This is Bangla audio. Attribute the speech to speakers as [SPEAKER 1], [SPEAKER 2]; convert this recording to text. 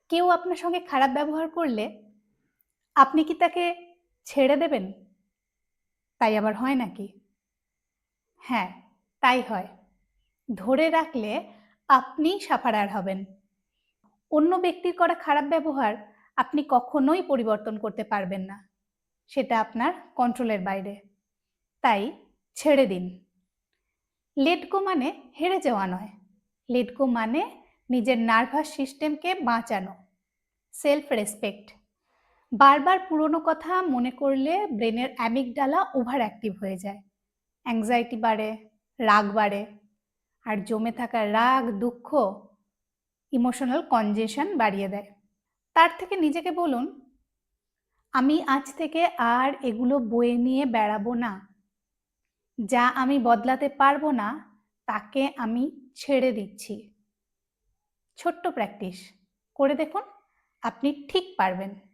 [SPEAKER 1] কেউ আপনার সঙ্গে খারাপ ব্যবহার করলে আপনি কি তাকে ছেড়ে দেবেন? তাই আবার হয় নাকি? হ্যাঁ, তাই হয়। ধরে রাখলে আপনিই সাফারার হবেন। অন্য ব্যক্তির করা খারাপ ব্যবহার আপনি কখনোই পরিবর্তন করতে পারবেন না। সেটা আপনার কন্ট্রোলের বাইরে। তাই ছেড়ে দিন। লেট গো মানে হেরে যাওয়া নয়। লেট গো মানে নিজের নার্ভাস সিস্টেমকে বাঁচানো, সেলফ রেসপেক্ট। বারবার পুরনো কথা মনে করলে ব্রেনের অ্যামিগডালা ওভার অ্যাক্টিভ হয়ে যায়, অ্যাংজাইটি বাড়ে, রাগ বাড়ে, আর জমে থাকা রাগ, দুঃখ ইমোশনাল কনজেশন বাড়িয়ে দেয়। তার থেকে নিজেকে বলুন, আমি আজ থেকে আর এগুলো বয়ে নিয়ে বেড়াবো না। যা আমি বদলাতে পারবো না তাকে আমি ছেড়ে দিচ্ছি। ছোট্ট প্র্যাকটিস করে দেখুন, আপনি ঠিক পারবেন।